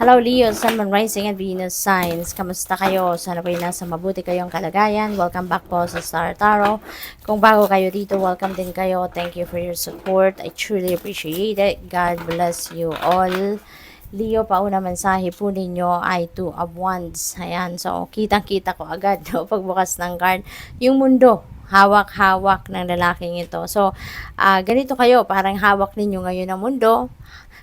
Hello Leo, Sun, Moon, Rising at Venus Signs. Kamusta kayo? Sana po nasa mabuti kayong kalagayan. Welcome back po sa Star Tarot. Kung bago kayo dito, welcome din kayo. Thank you for your support. I truly appreciate it. God bless you all. Leo, pauna mensahe po ninyo ay Two of Wands. Ayan, so kitang-kita ko agad no, pagbukas ng card. Yung mundo, hawak-hawak ng lalaking ito. So, ganito kayo, parang hawak ninyo ngayon ang mundo.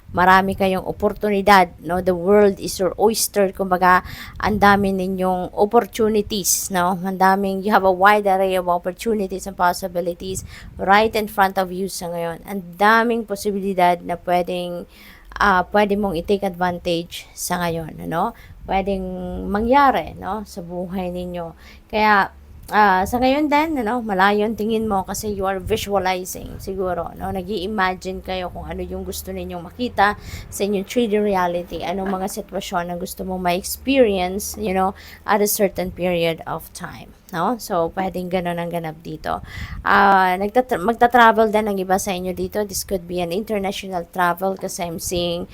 Marami kayong oportunidad, no? The world is your oyster. Kumbaga, ang dami ninyong opportunities, no? Ang daming, you have a wide array of opportunities and possibilities right in front of you sa ngayon. Ang daming posibilidad na pwede mong i-take advantage sa ngayon, ano? Pwedeng mangyari, no? Sa buhay ninyo. Kaya, sa ngayon din, malayo ang tingin mo kasi you are visualizing siguro, no? Nag-i-imagine kayo kung ano yung gusto ninyong makita sa inyong 3D reality, anong mga sitwasyon na gusto mong ma-experience, at a certain period of time, no? So, pwedeng ganun ang ganap dito. Magta-travel din ang iba sa inyo dito. This could be an international travel kasi I'm seeing,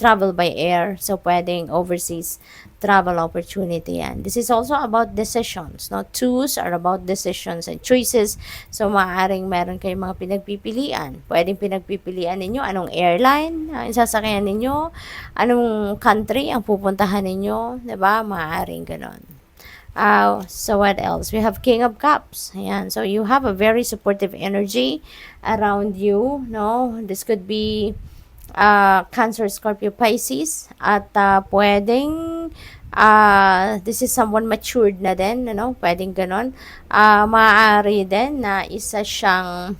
travel by air. So, pwedeng overseas travel opportunity yan. This is also about decisions. No? Twos are about decisions and choices. So, maaaring meron kayong mga pinagpipilian. Pwedeng pinagpipilian ninyo anong airline ang sasakyan ninyo, anong country ang pupuntahan ninyo. Diba? Maaaring ganon. So what else? We have King of Cups. Ayan. So, you have a very supportive energy around you. No? This could be Cancer, Scorpio, Pisces, at pwedeng this is someone matured na din, pwedeng ganon. Maaari din na isa siyang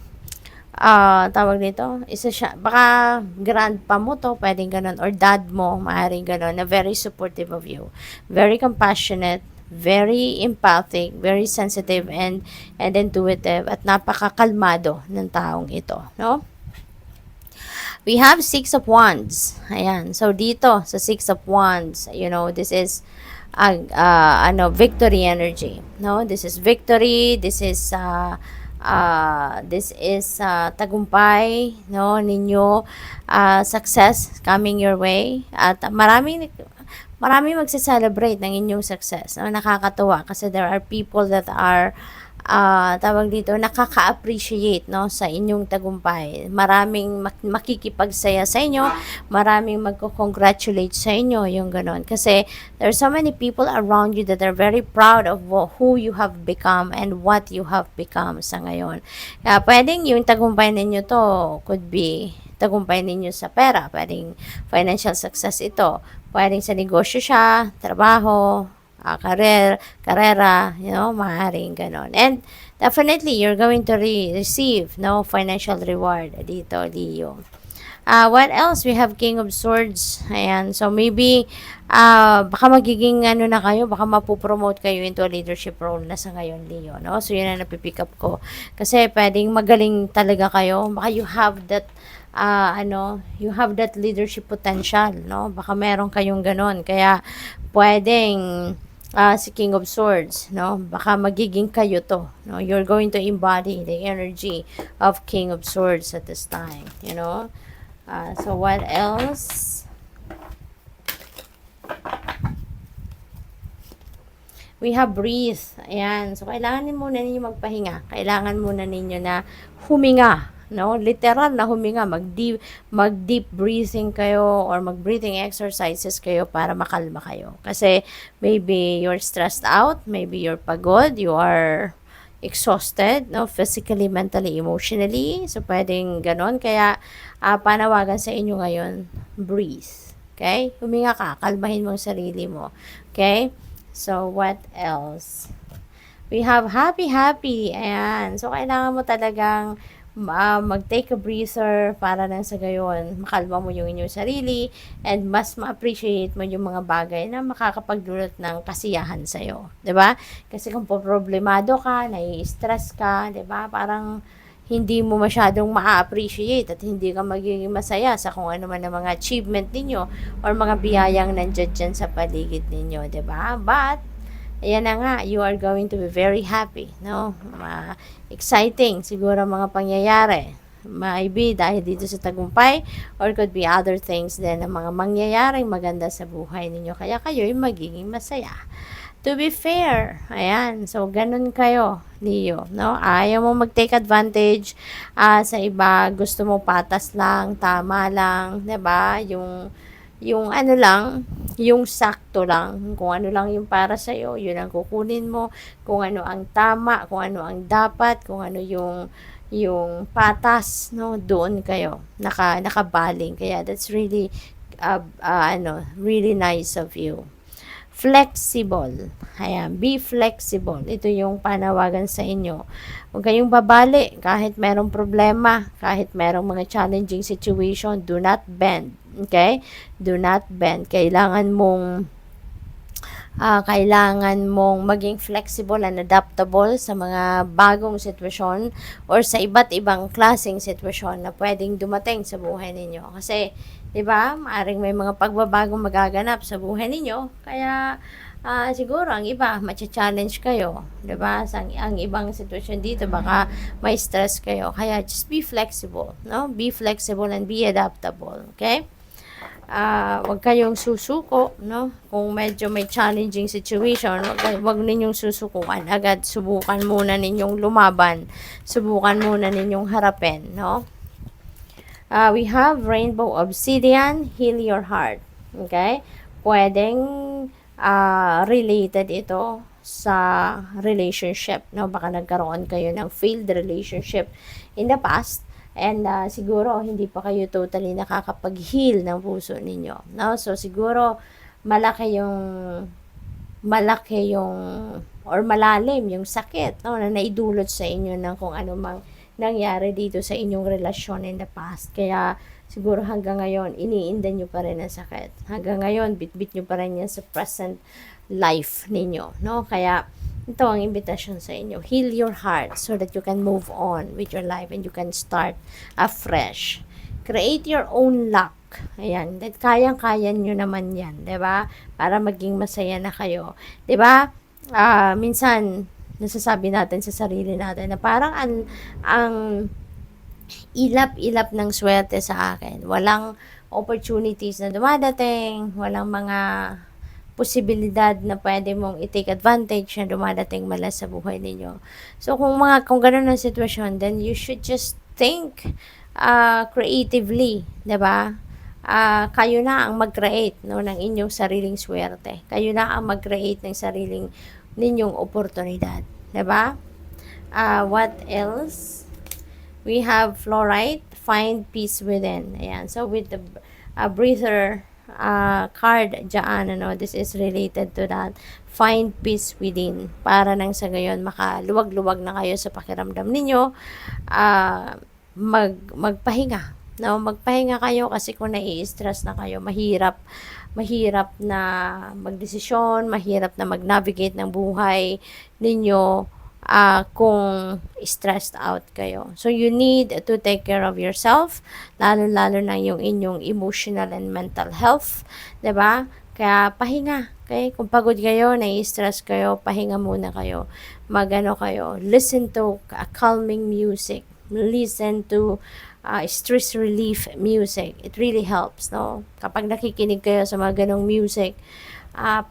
tawag nito, isa siya, baka grandpa mo to, pwedeng ganon, or dad mo, maaaring ganon, na very supportive of you, very compassionate, very empathic, very sensitive, and intuitive, at napakakalmado ng taong ito, no? We have Six of Wands. Ayan. So, dito, sa Six of Wands, this is, victory energy. No? This is victory. This is tagumpay, no? Ninyo, success coming your way. At marami magse-celebrate ng inyong success. No? Nakakatuwa kasi there are people that are tawag dito, nakaka-appreciate, no, sa inyong tagumpay. Maraming makikipagsaya sa inyo, maraming magko-congratulate sa inyo, yung ganon. Kasi there are so many people around you that are very proud of who you have become and what you have become sa ngayon. Kaya pwedeng yung tagumpay ninyo to could be tagumpay ninyo sa pera, pwedeng financial success ito, pwedeng sa negosyo siya, trabaho, karera, maaaring ganon. And definitely, you're going to receive, no, financial reward dito, Leo. What else? We have King of Swords. Ayan. So, maybe, baka magiging, na kayo, baka mapupromote kayo into a leadership role na sa ngayon, Leo, no? So, yun ang napipick up ko. Kasi, pwedeng magaling talaga kayo. Baka you have that, you have that leadership potential, no? Baka meron kayong ganon. Kaya, pwedeng, si King of Swords, no? Baka magiging kayo to, no? You're going to embody the energy of King of Swords at this time, so what else? We have breathe. Ayan. So, kailangan muna ninyo magpahinga. Kailangan muna ninyo na huminga, no? Literal na huminga, mag-deep breathing kayo or mag-breathing exercises kayo para makalma kayo. Kasi maybe you're stressed out, maybe you're pagod, you are exhausted, no? Physically, mentally, emotionally. So, pwedeng ganon. Kaya, panawagan sa inyo ngayon, breathe. Okay? Huminga ka, kalmahin mo ang sarili mo. Okay? So, what else? We have happy. Ayan. So, kailangan mo talagang mag-take a breather para nang sa gayon, makalma mo yung inyong sarili and mas ma-appreciate mo yung mga bagay na makakapagdulot ng kasiyahan sa'yo. 'Di ba? Kasi kung problemado ka, nai-stress ka, 'di ba? Parang hindi mo masyadong ma-appreciate at hindi ka magiging masaya sa kung ano man ang mga achievement ninyo or mga biyayang nandiyan dyan sa paligid ninyo, 'di ba? But ayan na nga, you are going to be very happy, no? Exciting siguro mga pangyayari. Maybe dahil dito sa tagumpay, or could be other things din na mga mangyayaring maganda sa buhay ninyo. Kaya kayo'y magiging masaya. To be fair, ayan, so ganun kayo, Leo, no? Ayaw mo mag-take advantage sa iba, gusto mo patas lang, tama lang, 'di ba? Yung ano lang, yung sakto lang, kung ano lang yung para sa iyo, yun ang kukunin mo, kung ano ang tama, kung ano ang dapat, kung ano yung patas, no? Doon kayo nakabaling. Kaya that's really really nice of you. Flexible. Ayan, be flexible. Ito yung panawagan sa inyo. Huwag kayong babali kahit merong problema, kahit merong mga challenging situation, do not bend. Okay? Do not bend. Kailangan mong maging flexible and adaptable sa mga bagong sitwasyon or sa iba't ibang klaseng sitwasyon na pwedeng dumating sa buhay ninyo. Kasi, di ba, maaring may mga pagbabagong magaganap sa buhay ninyo. Kaya, siguro, ang iba, matcha-challenge kayo. Di ba? Ang ibang sitwasyon dito, baka may stress kayo. Kaya, just be flexible. No? Be flexible and be adaptable. Okay? Wag kayong susuko, no? Kung medyo may challenging situation, wag ninyong susukuan. Agad subukan muna ninyong lumaban. Subukan muna ninyong harapin, no? We have Rainbow Obsidian, Heal Your Heart. Okay? Pwedeng related ito sa relationship, no? Baka nagkaroon kayo ng failed relationship in the past. And siguro hindi pa kayo totally nakakapag-heal ng puso ninyo, no? So siguro malaki yung or malalim yung sakit, no, na naidulot sa inyo ng kung ano mang nangyari dito sa inyong relasyon in the past. Kaya siguro hanggang ngayon iniinda nyo pa rin ang sakit. Hanggang ngayon bitbit nyo pa rin yan sa present life ninyo, no? Kaya ito ang invitation sa inyo. Heal your heart so that you can move on with your life and you can start afresh. Create your own luck. Ayan. Kayang-kaya nyo naman yan. 'Di ba? Para maging masaya na kayo. 'Di ba? Minsan, nasasabi natin sa sarili natin na parang ang ilap-ilap ng swerte sa akin. Walang opportunities na dumadating. Walang mga posibilidad na pwede mong i-take advantage na dumadating mala sa buhay ninyo. So, kung ganun ang sitwasyon, then you should just think creatively, 'di ba? Kayo na ang mag-create, no, ng inyong sariling swerte. Kayo na ang mag-create ng sariling ninyong oportunidad, 'di ba? What else? We have fluorite, find peace within. Ayan. So, with the breather card dyan, ano, this is related to that. Find peace within. Para nang sa gayon, makaluwag-luwag na kayo sa pakiramdam ninyo. Magpahinga. No? Magpahinga kayo kasi kung nai-stress na kayo, mahirap na magdesisyon, mahirap na mag-navigate ng buhay ninyo kung stressed out kayo. So, you need to take care of yourself, lalo-lalo na yung inyong emotional and mental health, 'di ba? Kaya pahinga, okay? Kung pagod kayo, nai-stress kayo, pahinga muna kayo. Magano kayo, listen to calming music, listen to stress relief music. It really helps, no? Kapag nakikinig kayo sa mga ganong music,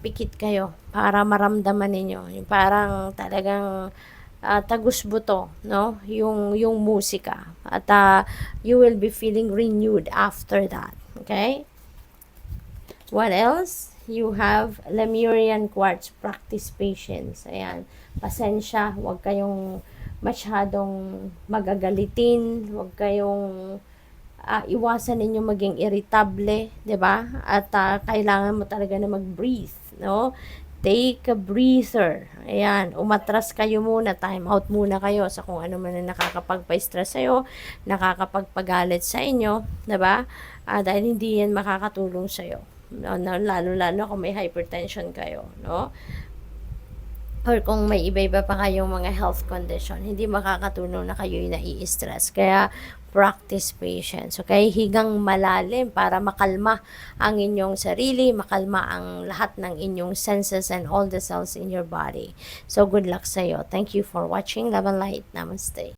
pikit kayo para maramdaman ninyo. Yung parang talagang tagus-buto, no? Yung musika. At you will be feeling renewed after that. Okay? What else? You have Lemurian Quartz, practice patience. Ayan. Pasensya, huwag kayong masyadong magagalitin, huwag kayong iwasan ninyo maging irritable, 'di ba? At kailangan mo talaga na mag-breathe, no? Take a breather. Ayan, umatras kayo muna, time out muna kayo sa kung ano man na nakakapagpa-stress sa'yo, nakakapagpagalit sa inyo, 'di ba? Dahil hindi yan makakatulong sa'yo. No, lalo kung may hypertension kayo, no? Or kung may iba-iba pa kayong mga health condition, hindi makakatulong na kayo'y nai-stress. Kaya, practice patience. Okay? Higang malalim para makalma ang inyong sarili, makalma ang lahat ng inyong senses and all the cells in your body. So, good luck sa'yo. Thank you for watching. Love and light. Namaste.